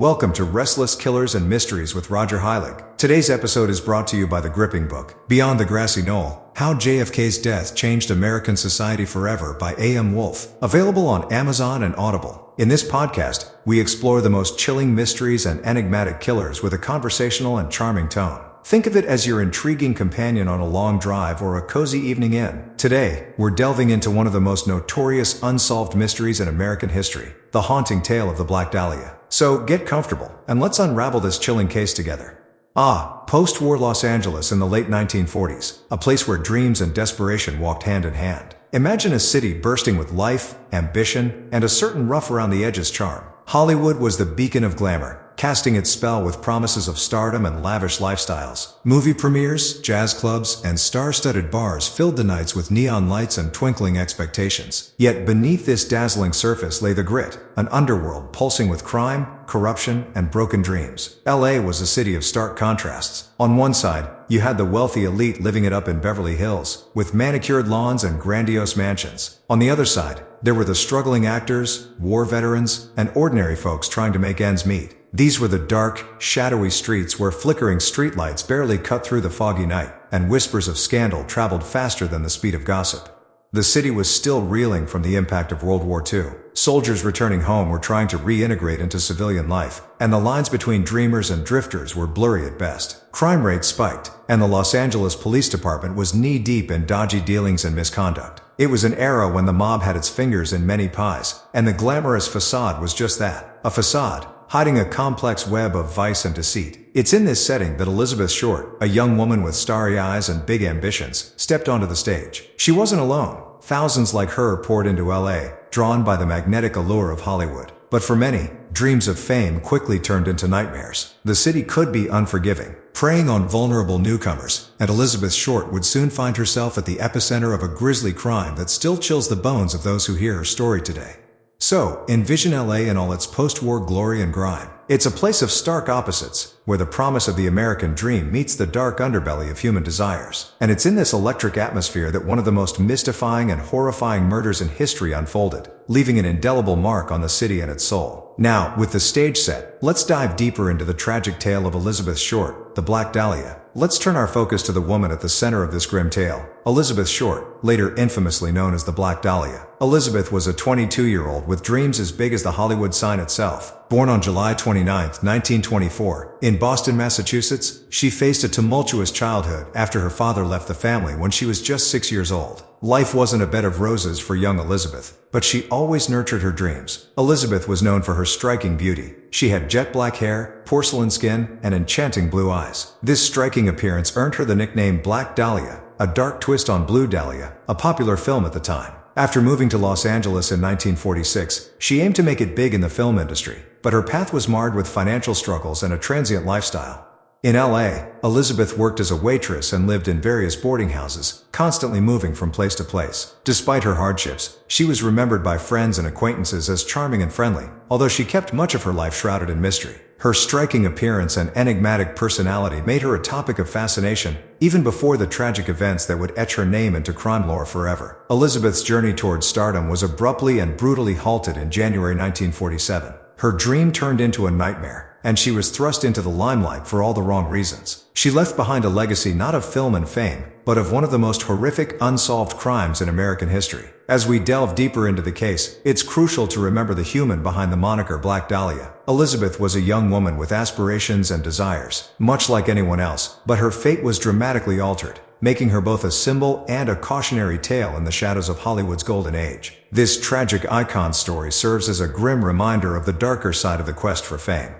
Welcome to Restless Killers and Mysteries with Roger Heilig. Today's episode is brought to you by the gripping book, Beyond the Grassy Knoll, How JFK's Death Changed American Society Forever by A.M. Wolfe, available on Amazon and Audible. In this podcast, we explore the most chilling mysteries and enigmatic killers with a conversational and charming tone. Think of it as your intriguing companion on a long drive or a cozy evening in. Today, we're delving into one of the most notorious unsolved mysteries in American history, the haunting tale of the Black Dahlia. So get comfortable, and let's unravel this chilling case together. Postwar Los Angeles in the late 1940s, a place where dreams and desperation walked hand in hand. Imagine a city bursting with life, ambition, and a certain rough-around-the-edges charm. Hollywood was the beacon of glamour, casting its spell with promises of stardom and lavish lifestyles. Movie premieres, jazz clubs, and star-studded bars filled the nights with neon lights and twinkling expectations. Yet beneath this dazzling surface lay the grit, an underworld pulsing with crime, corruption, and broken dreams. LA was a city of stark contrasts. On one side, you had the wealthy elite living it up in Beverly Hills, with manicured lawns and grandiose mansions. On the other side, there were the struggling actors, war veterans, and ordinary folks trying to make ends meet. These were the dark, shadowy streets where flickering streetlights barely cut through the foggy night, and whispers of scandal traveled faster than the speed of gossip. The city was still reeling from the impact of World War II. Soldiers returning home were trying to reintegrate into civilian life, and the lines between dreamers and drifters were blurry at best. Crime rates spiked, and the Los Angeles Police Department was knee-deep in dodgy dealings and misconduct. It was an era when the mob had its fingers in many pies, and the glamorous facade was just that, a facade, hiding a complex web of vice and deceit. It's in this setting that Elizabeth Short, a young woman with starry eyes and big ambitions, stepped onto the stage. She wasn't alone. Thousands like her poured into LA, drawn by the magnetic allure of Hollywood. But for many, dreams of fame quickly turned into nightmares. The city could be unforgiving, preying on vulnerable newcomers, and Elizabeth Short would soon find herself at the epicenter of a grisly crime that still chills the bones of those who hear her story today. So, envision LA in all its post-war glory and grime. It's a place of stark opposites, where the promise of the American dream meets the dark underbelly of human desires. And it's in this electric atmosphere that one of the most mystifying and horrifying murders in history unfolded, leaving an indelible mark on the city and its soul. Now, with the stage set, let's dive deeper into the tragic tale of Elizabeth Short, the Black Dahlia. Let's turn our focus to the woman at the center of this grim tale, Elizabeth Short, later infamously known as the Black Dahlia. Elizabeth was a 22-year-old with dreams as big as the Hollywood sign itself. Born on July 29, 1924, in Boston, Massachusetts, she faced a tumultuous childhood after her father left the family when she was just 6 years old. Life wasn't a bed of roses for young Elizabeth, but she always nurtured her dreams. Elizabeth was known for her striking beauty. She had jet black hair, porcelain skin, and enchanting blue eyes. This striking appearance earned her the nickname Black Dahlia, a dark twist on Blue Dahlia, a popular film at the time. After moving to Los Angeles in 1946, she aimed to make it big in the film industry, but her path was marred with financial struggles and a transient lifestyle. In LA, Elizabeth worked as a waitress and lived in various boarding houses, constantly moving from place to place. Despite her hardships, she was remembered by friends and acquaintances as charming and friendly, although she kept much of her life shrouded in mystery. Her striking appearance and enigmatic personality made her a topic of fascination, even before the tragic events that would etch her name into crime lore forever. Elizabeth's journey towards stardom was abruptly and brutally halted in January 1947. Her dream turned into a nightmare, and she was thrust into the limelight for all the wrong reasons. She left behind a legacy not of film and fame, but of one of the most horrific unsolved crimes in American history. As we delve deeper into the case, it's crucial to remember the human behind the moniker Black Dahlia. Elizabeth was a young woman with aspirations and desires, much like anyone else, but her fate was dramatically altered, making her both a symbol and a cautionary tale in the shadows of Hollywood's golden age. This tragic icon story serves as a grim reminder of the darker side of the quest for fame.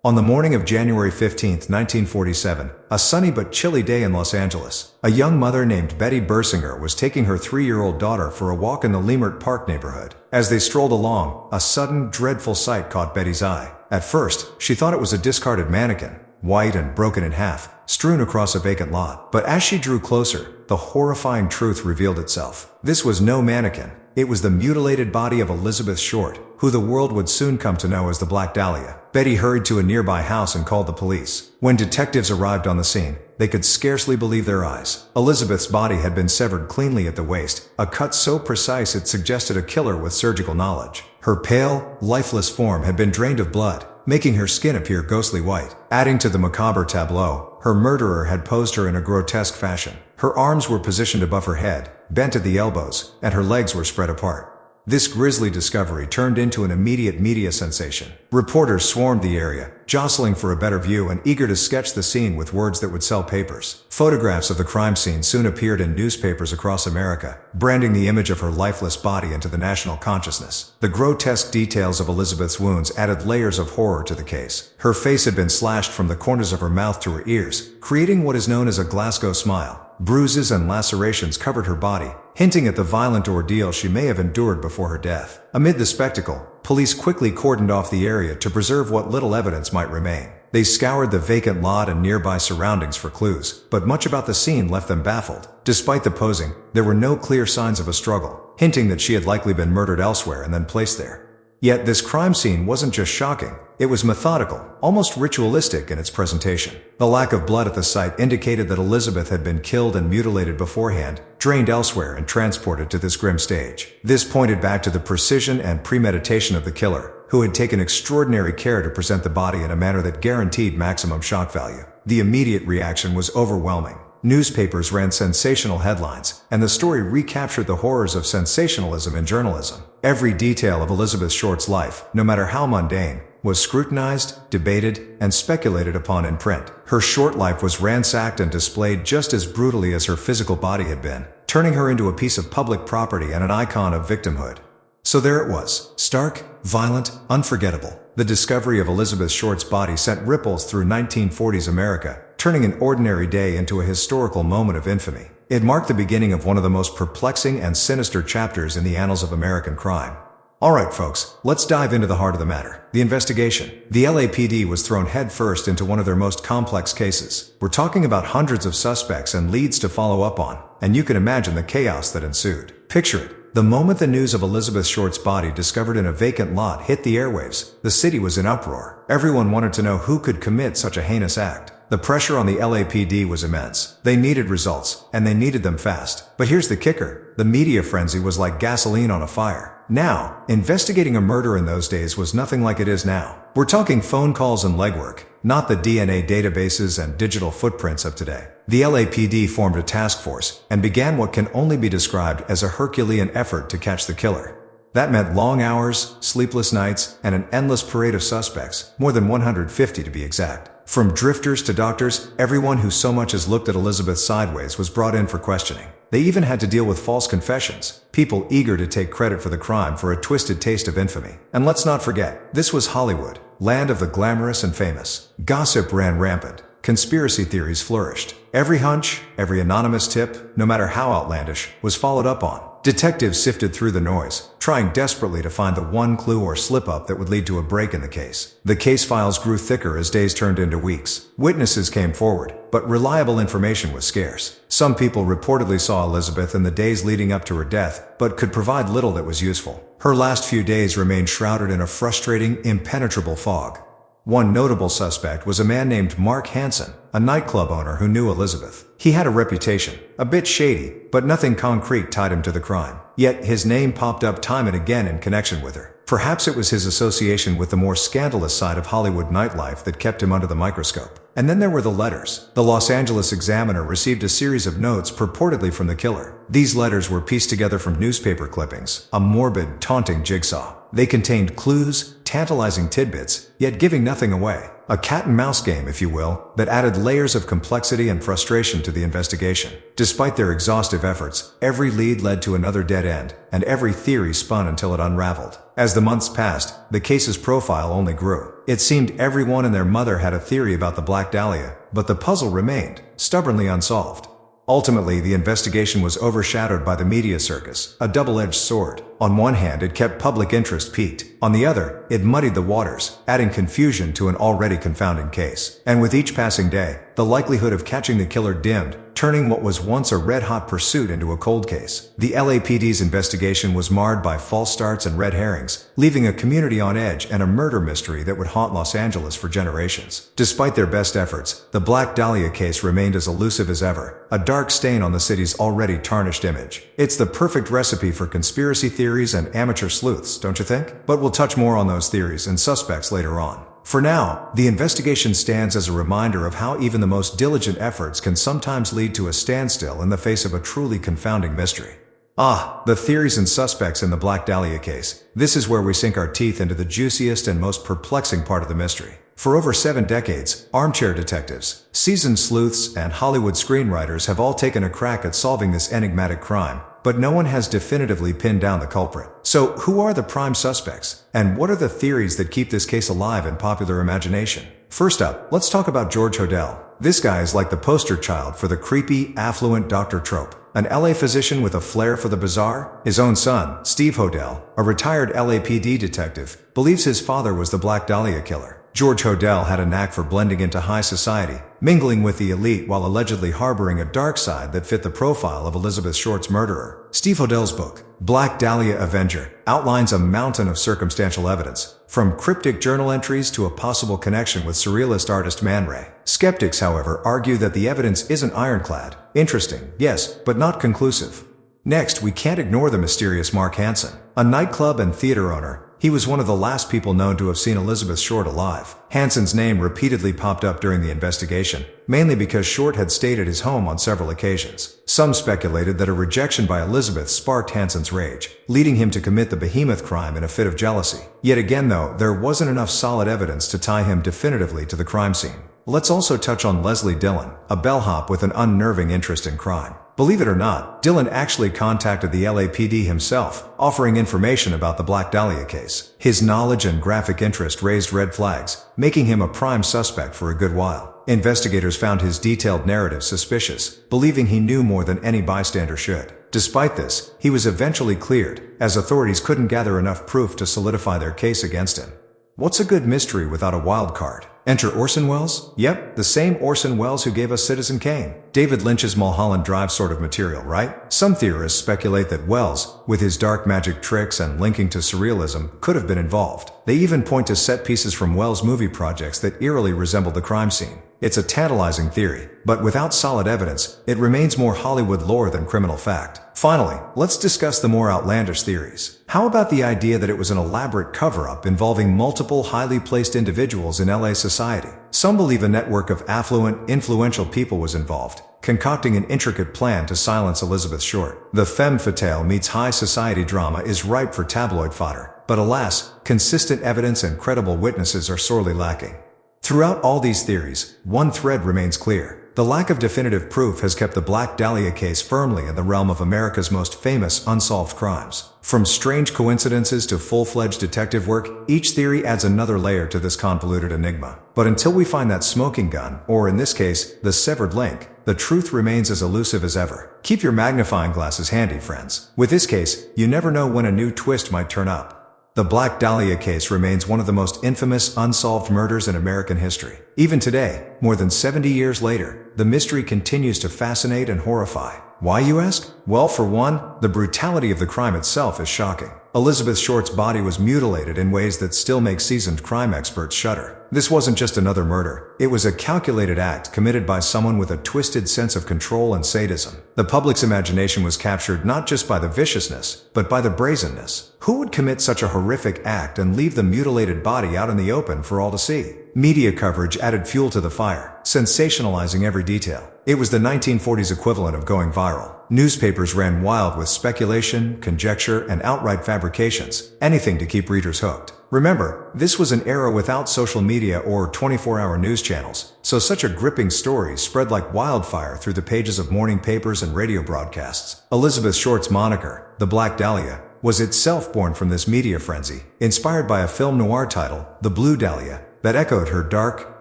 On the morning of January 15, 1947, a sunny but chilly day in Los Angeles, a young mother named Betty Bersinger was taking her 3-year-old daughter for a walk in the Leimert Park neighborhood. As they strolled along, a sudden, dreadful sight caught Betty's eye. At first, she thought it was a discarded mannequin, white and broken in half, strewn across a vacant lot. But as she drew closer, the horrifying truth revealed itself. This was no mannequin. It was the mutilated body of Elizabeth Short, who the world would soon come to know as the Black Dahlia. Betty hurried to a nearby house and called the police. When detectives arrived on the scene, they could scarcely believe their eyes. Elizabeth's body had been severed cleanly at the waist, a cut so precise it suggested a killer with surgical knowledge. Her pale, lifeless form had been drained of blood, making her skin appear ghostly white. Adding to the macabre tableau, her murderer had posed her in a grotesque fashion. Her arms were positioned above her head, bent at the elbows, and her legs were spread apart. This grisly discovery turned into an immediate media sensation. Reporters swarmed the area, jostling for a better view and eager to sketch the scene with words that would sell papers. Photographs of the crime scene soon appeared in newspapers across America, branding the image of her lifeless body into the national consciousness. The grotesque details of Elizabeth's wounds added layers of horror to the case. Her face had been slashed from the corners of her mouth to her ears, creating what is known as a Glasgow smile. Bruises and lacerations covered her body, hinting at the violent ordeal she may have endured before her death. Amid the spectacle, police quickly cordoned off the area to preserve what little evidence might remain. They scoured the vacant lot and nearby surroundings for clues, but much about the scene left them baffled. Despite the posing, there were no clear signs of a struggle, hinting that she had likely been murdered elsewhere and then placed there. Yet this crime scene wasn't just shocking, it was methodical, almost ritualistic in its presentation. The lack of blood at the site indicated that Elizabeth had been killed and mutilated beforehand, drained elsewhere and transported to this grim stage. This pointed back to the precision and premeditation of the killer, who had taken extraordinary care to present the body in a manner that guaranteed maximum shock value. The immediate reaction was overwhelming. Newspapers ran sensational headlines, and the story recaptured the horrors of sensationalism in journalism. Every detail of Elizabeth Short's life, no matter how mundane, was scrutinized, debated, and speculated upon in print. Her short life was ransacked and displayed just as brutally as her physical body had been, turning her into a piece of public property and an icon of victimhood. So there it was, stark, violent, unforgettable. The discovery of Elizabeth Short's body sent ripples through 1940s America, turning an ordinary day into a historical moment of infamy. It marked the beginning of one of the most perplexing and sinister chapters in the annals of American crime. Alright folks, let's dive into the heart of the matter. The investigation. The LAPD was thrown headfirst into one of their most complex cases. We're talking about hundreds of suspects and leads to follow up on, and you can imagine the chaos that ensued. Picture it. The moment the news of Elizabeth Short's body discovered in a vacant lot hit the airwaves, the city was in uproar. Everyone wanted to know who could commit such a heinous act. The pressure on the LAPD was immense. They needed results, and they needed them fast. But here's the kicker. The media frenzy was like gasoline on a fire. Now, investigating a murder in those days was nothing like it is now. We're talking phone calls and legwork, not the DNA databases and digital footprints of today. The LAPD formed a task force and began what can only be described as a Herculean effort to catch the killer. That meant long hours, sleepless nights, and an endless parade of suspects, more than 150 to be exact. From drifters to doctors, everyone who so much as looked at Elizabeth sideways was brought in for questioning. They even had to deal with false confessions, people eager to take credit for the crime for a twisted taste of infamy. And let's not forget, this was Hollywood, land of the glamorous and famous. Gossip ran rampant. Conspiracy theories flourished. Every hunch, every anonymous tip, no matter how outlandish, was followed up on. Detectives sifted through the noise, trying desperately to find the one clue or slip-up that would lead to a break in the case. The case files grew thicker as days turned into weeks. Witnesses came forward, but reliable information was scarce. Some people reportedly saw Elizabeth in the days leading up to her death, but could provide little that was useful. Her last few days remained shrouded in a frustrating, impenetrable fog. One notable suspect was a man named Mark Hansen, a nightclub owner who knew Elizabeth. He had a reputation, a bit shady, but nothing concrete tied him to the crime. Yet his name popped up time and again in connection with her. Perhaps it was his association with the more scandalous side of Hollywood nightlife that kept him under the microscope. And then there were the letters. The Los Angeles Examiner received a series of notes purportedly from the killer. These letters were pieced together from newspaper clippings, a morbid, taunting jigsaw. They contained clues, tantalizing tidbits, yet giving nothing away. A cat-and-mouse game, if you will, that added layers of complexity and frustration to the investigation. Despite their exhaustive efforts, every lead led to another dead end, and every theory spun until it unraveled. As the months passed, the case's profile only grew. It seemed everyone and their mother had a theory about the Black Dahlia, but the puzzle remained, stubbornly unsolved. Ultimately, the investigation was overshadowed by the media circus, a double-edged sword. On one hand, it kept public interest piqued. On the other, it muddied the waters, adding confusion to an already confounding case. And with each passing day, the likelihood of catching the killer dimmed, turning what was once a red-hot pursuit into a cold case. The LAPD's investigation was marred by false starts and red herrings, leaving a community on edge and a murder mystery that would haunt Los Angeles for generations. Despite their best efforts, the Black Dahlia case remained as elusive as ever, a dark stain on the city's already tarnished image. It's the perfect recipe for conspiracy theories and amateur sleuths, don't you think? But we'll touch more on those theories and suspects later on. For now, the investigation stands as a reminder of how even the most diligent efforts can sometimes lead to a standstill in the face of a truly confounding mystery. The theories and suspects in the Black Dahlia case. This is where we sink our teeth into the juiciest and most perplexing part of the mystery. For over 7 decades, armchair detectives, seasoned sleuths, and Hollywood screenwriters have all taken a crack at solving this enigmatic crime, but no one has definitively pinned down the culprit. So, who are the prime suspects? And what are the theories that keep this case alive in popular imagination? First up, let's talk about George Hodel. This guy is like the poster child for the creepy, affluent doctor trope. An LA physician with a flair for the bizarre? His own son, Steve Hodel, a retired LAPD detective, believes his father was the Black Dahlia killer. George Hodel had a knack for blending into high society, mingling with the elite while allegedly harboring a dark side that fit the profile of Elizabeth Short's murderer. Steve Hodel's book, Black Dahlia Avenger, outlines a mountain of circumstantial evidence, from cryptic journal entries to a possible connection with surrealist artist Man Ray. Skeptics, however, argue that the evidence isn't ironclad. Interesting, yes, but not conclusive. Next, we can't ignore the mysterious Mark Hansen, a nightclub and theater owner. He was one of the last people known to have seen Elizabeth Short alive. Hansen's name repeatedly popped up during the investigation, mainly because Short had stayed at his home on several occasions. Some speculated that a rejection by Elizabeth sparked Hansen's rage, leading him to commit the behemoth crime in a fit of jealousy. Yet again though, there wasn't enough solid evidence to tie him definitively to the crime scene. Let's also touch on Leslie Dillon, a bellhop with an unnerving interest in crime. Believe it or not, Dillon actually contacted the LAPD himself, offering information about the Black Dahlia case. His knowledge and graphic interest raised red flags, making him a prime suspect for a good while. Investigators found his detailed narrative suspicious, believing he knew more than any bystander should. Despite this, he was eventually cleared, as authorities couldn't gather enough proof to solidify their case against him. What's a good mystery without a wild card? Enter Orson Welles? Yep, the same Orson Welles who gave us Citizen Kane. David Lynch's Mulholland Drive sort of material, right? Some theorists speculate that Welles, with his dark magic tricks and linking to surrealism, could have been involved. They even point to set pieces from Welles' movie projects that eerily resemble the crime scene. It's a tantalizing theory, but without solid evidence, it remains more Hollywood lore than criminal fact. Finally, let's discuss the more outlandish theories. How about the idea that it was an elaborate cover-up involving multiple highly placed individuals in LA society? Some believe a network of affluent, influential people was involved, concocting an intricate plan to silence Elizabeth Short. The femme fatale meets high society drama is ripe for tabloid fodder, but alas, consistent evidence and credible witnesses are sorely lacking. Throughout all these theories, one thread remains clear. The lack of definitive proof has kept the Black Dahlia case firmly in the realm of America's most famous unsolved crimes. From strange coincidences to full-fledged detective work, each theory adds another layer to this convoluted enigma. But until we find that smoking gun, or in this case, the severed link, the truth remains as elusive as ever. Keep your magnifying glasses handy, friends. With this case, you never know when a new twist might turn up. The Black Dahlia case remains one of the most infamous unsolved murders in American history. Even today, more than 70 years later, the mystery continues to fascinate and horrify. Why, you ask? Well, for one, the brutality of the crime itself is shocking. Elizabeth Short's body was mutilated in ways that still make seasoned crime experts shudder. This wasn't just another murder. It was a calculated act committed by someone with a twisted sense of control and sadism. The public's imagination was captured not just by the viciousness, but by the brazenness. Who would commit such a horrific act and leave the mutilated body out in the open for all to see? Media coverage added fuel to the fire, sensationalizing every detail. It was the 1940s equivalent of going viral. Newspapers ran wild with speculation, conjecture, and outright fabrications, anything to keep readers hooked. Remember, this was an era without social media or 24-hour news channels, so such a gripping story spread like wildfire through the pages of morning papers and radio broadcasts. Elizabeth Short's moniker, the Black Dahlia, was itself born from this media frenzy, inspired by a film noir title, The Blue Dahlia, that echoed her dark,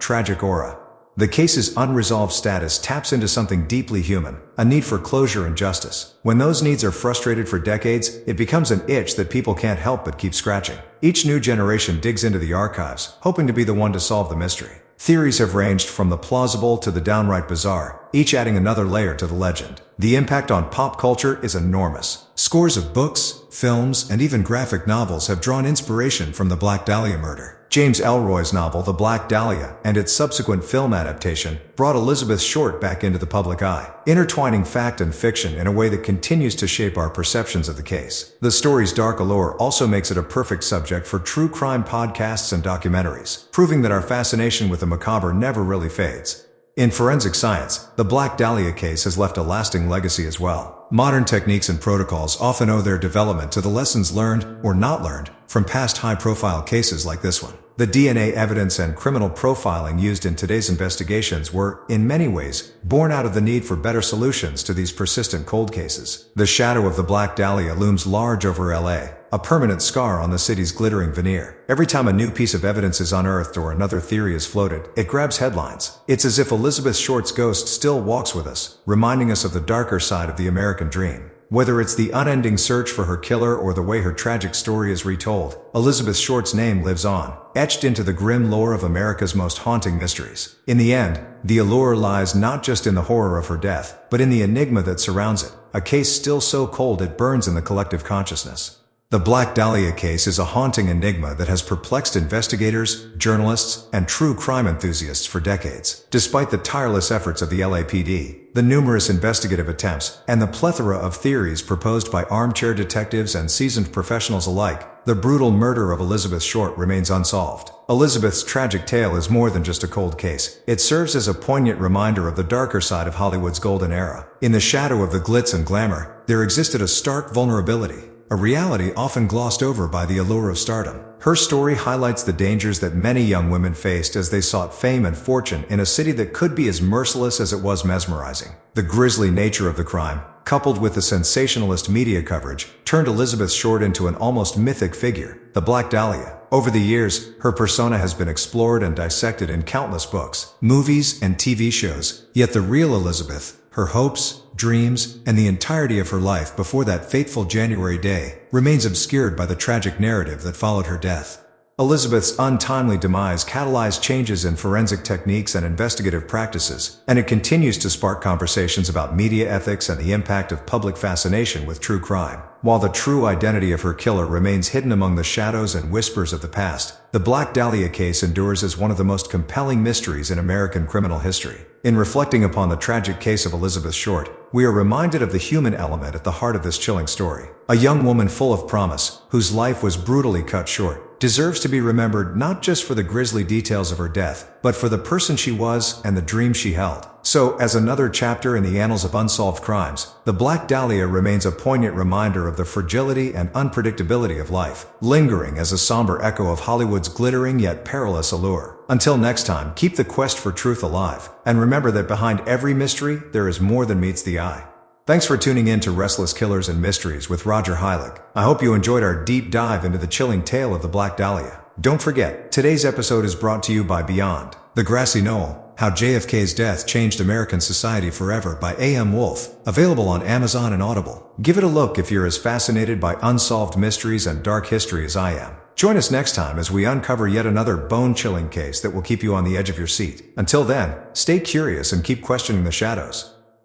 tragic aura. The case's unresolved status taps into something deeply human, a need for closure and justice. When those needs are frustrated for decades, it becomes an itch that people can't help but keep scratching. Each new generation digs into the archives, hoping to be the one to solve the mystery. Theories have ranged from the plausible to the downright bizarre, each adding another layer to the legend. The impact on pop culture is enormous. Scores of books, films, and even graphic novels have drawn inspiration from the Black Dahlia murder. James Ellroy's novel The Black Dahlia and its subsequent film adaptation brought Elizabeth Short back into the public eye, intertwining fact and fiction in a way that continues to shape our perceptions of the case. The story's dark allure also makes it a perfect subject for true crime podcasts and documentaries, proving that our fascination with the macabre never really fades. In forensic science, the Black Dahlia case has left a lasting legacy as well. Modern techniques and protocols often owe their development to the lessons learned, or not learned, from past high-profile cases like this one. The DNA evidence and criminal profiling used in today's investigations were, in many ways, born out of the need for better solutions to these persistent cold cases. The shadow of the Black Dahlia looms large over LA, a permanent scar on the city's glittering veneer. Every time a new piece of evidence is unearthed or another theory is floated, it grabs headlines. It's as if Elizabeth Short's ghost still walks with us, reminding us of the darker side of the American dream. Whether it's the unending search for her killer or the way her tragic story is retold, Elizabeth Short's name lives on, etched into the grim lore of America's most haunting mysteries. In the end, the allure lies not just in the horror of her death, but in the enigma that surrounds it, a case still so cold it burns in the collective consciousness. The Black Dahlia case is a haunting enigma that has perplexed investigators, journalists, and true crime enthusiasts for decades. Despite the tireless efforts of the LAPD, the numerous investigative attempts, and the plethora of theories proposed by armchair detectives and seasoned professionals alike, the brutal murder of Elizabeth Short remains unsolved. Elizabeth's tragic tale is more than just a cold case. It serves as a poignant reminder of the darker side of Hollywood's golden era. In the shadow of the glitz and glamour, there existed a stark vulnerability, a reality often glossed over by the allure of stardom. Her story highlights the dangers that many young women faced as they sought fame and fortune in a city that could be as merciless as it was mesmerizing. The grisly nature of the crime, coupled with the sensationalist media coverage, turned Elizabeth Short into an almost mythic figure, the Black Dahlia. Over the years, her persona has been explored and dissected in countless books, movies, and TV shows, yet the real Elizabeth, her hopes, dreams, and the entirety of her life before that fateful January day, remains obscured by the tragic narrative that followed her death. Elizabeth's untimely demise catalyzed changes in forensic techniques and investigative practices, and it continues to spark conversations about media ethics and the impact of public fascination with true crime. While the true identity of her killer remains hidden among the shadows and whispers of the past, the Black Dahlia case endures as one of the most compelling mysteries in American criminal history. In reflecting upon the tragic case of Elizabeth Short, we are reminded of the human element at the heart of this chilling story. A young woman full of promise, whose life was brutally cut short, deserves to be remembered not just for the grisly details of her death, but for the person she was and the dream she held. So, as another chapter in the annals of unsolved crimes, the Black Dahlia remains a poignant reminder of the fragility and unpredictability of life, lingering as a somber echo of Hollywood's glittering yet perilous allure. Until next time, keep the quest for truth alive, and remember that behind every mystery, there is more than meets the eye. Thanks for tuning in to Restless Killers and Mysteries with Roger Heilig. I hope you enjoyed our deep dive into the chilling tale of the Black Dahlia. Don't forget, today's episode is brought to you by Beyond the Grassy Knoll, How JFK's Death Changed American Society Forever by A.M. Wolfe, available on Amazon and Audible. Give it a look if you're as fascinated by unsolved mysteries and dark history as I am. Join us next time as we uncover yet another bone-chilling case that will keep you on the edge of your seat. Until then, stay curious and keep questioning the shadows.